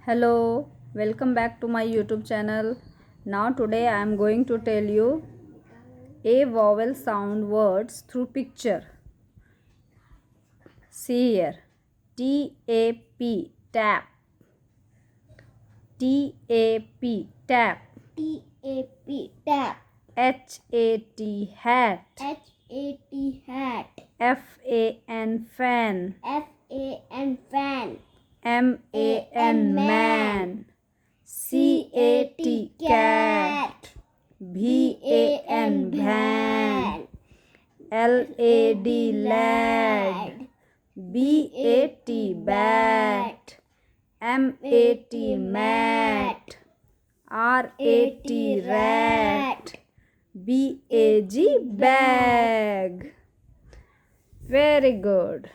Hello, welcome back to my YouTube channel. Now today I am going to tell you a vowel sound words through picture. See here. T-A-P, tap. T-A-P, tap. T-A-P, tap. H-A-T, hat. H-A-T, hat. F-A-N, fan. F-A-N, fan. M-A-N, man. C-A-T, cat. V-A-N, van. L-A-D, lad. B-A-T, bat. M-A-T, mat. R-A-T, rat. B-A-G, bag. Very good.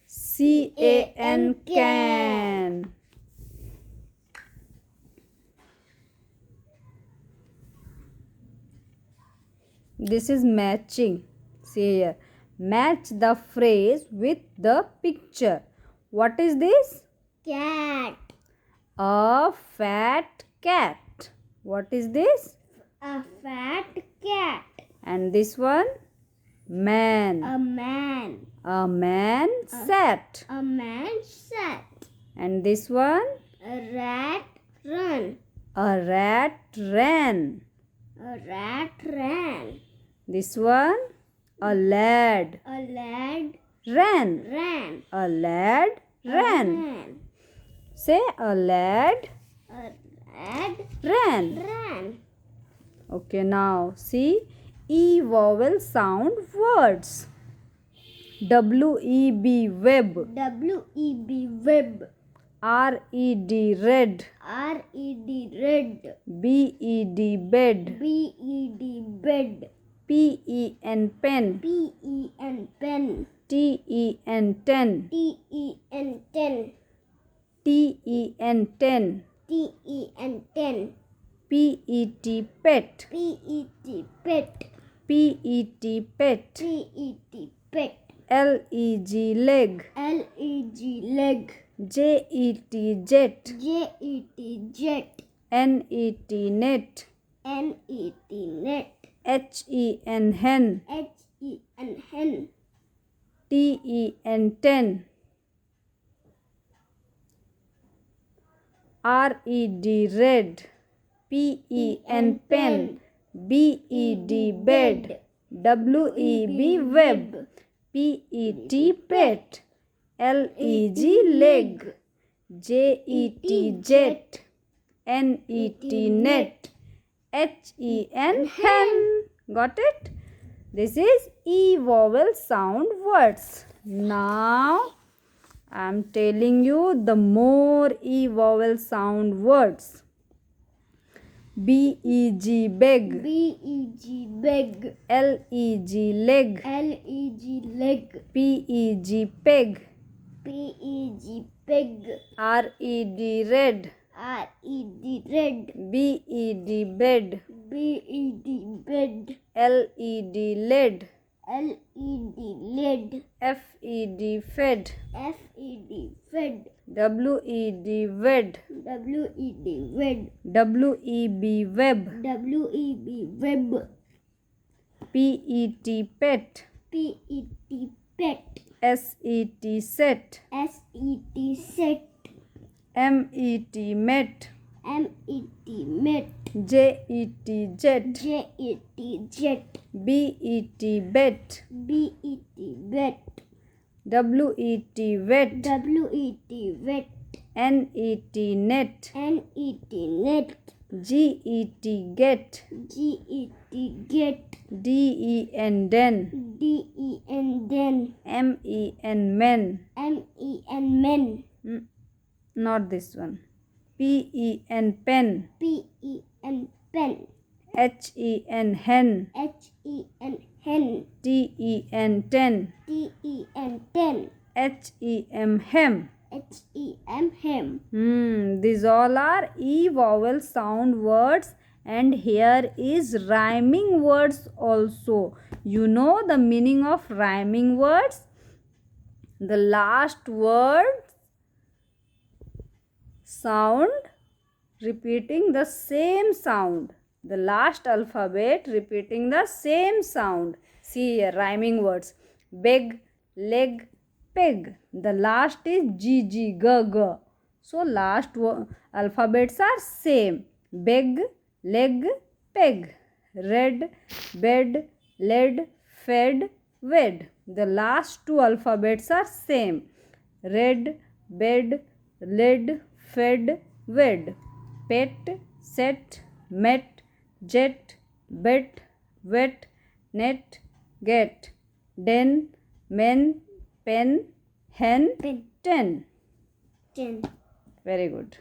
C-A-N, can. This is matching. See here. Match the phrase with the picture. What is this? Cat. A fat cat. What is this? A fat cat. And this one? Man. A man. A man sat. A man sat. And this one? A rat run. A rat ran. A rat ran. This one? A lad A lad ran. ran. A lad ran. Ran. Say a lad A lad ran. ran. Okay, now see E vowel sound words. W-E-B, web. W-E-B, web. R-E-D, red. R-E-D, red. B-E-D, bed. B-E-D, bed. P-E-N, pen. P-E-N, pen. T-E-N, ten. T-E-N, ten. T-E-N, ten. T-E-N, ten. P-E-T, pet. P-E-T, pet. P-E-T, pet. P-E-T, pet. L-E-G, leg. L-E-G, leg. J-E-T, jet. J-E-T, jet. N-E-T, net. N-E-T, net. H-E-N, hen. H-E-N, hen. T-E-N, ten. R-E-D, red. P-E-N, pen. B-E-D, bed. W-E-B, web. P-E-T, pet. L-E-G, leg. J-E-T, jet. N-E-T, net. H-E-N, hen. Got it? This is E vowel sound words. Now I am telling you the more E vowel sound words. B-E-G, beg. B-E-G, beg. L-E-G, leg. L-E-G, leg. P-E-G, peg. P-E-G, peg. R-E-D, red. R-E-D, red. B-E-D, bed. B-E-D, bed. L-E-D, led. L-E-D, led. F-E-D, fed. F-E-D, fed. W-E-D, wed. W-E-D, wed. W-E-B, web. W-E-B, web. P-E-T, pet. P-E-T, pet. S-E-T, set. S-E-T, set. M-E-T, met. M-E-T, met. J-E-T, jet. J-E-T, jet. B-E-T, bet. B-E-T, bet. W-E-T, wet. W-E-T, wet. N-E-T, net. N-E-T, net. G-E-T, get. G-E-T, get. D-E-N, den. D-E-N, den. M-E-N, men. M-E-N, men. Not this one. P-E-N, pen. P-E-N, pen. H-E-N, hen. H-E-N, hen. T-E-N, ten. T-E-N, ten. H-E-M, hem. H-E-M, hem. These all are E vowel sound words, and here is rhyming words also. You know the meaning of rhyming words? The last word sound repeating the same sound. The last alphabet repeating the same sound. See here, rhyming words. Beg, leg, peg. The last is G, G, G, G. So last alphabets are same. Beg, leg, peg. Red, bed, led, fed, wed. The last two alphabets are same. Red, bed, led, fed, wed. Pet, set, met, jet, bet, wet, net, get. Den, men, pen, hen, Pen. ten. 10. Very good.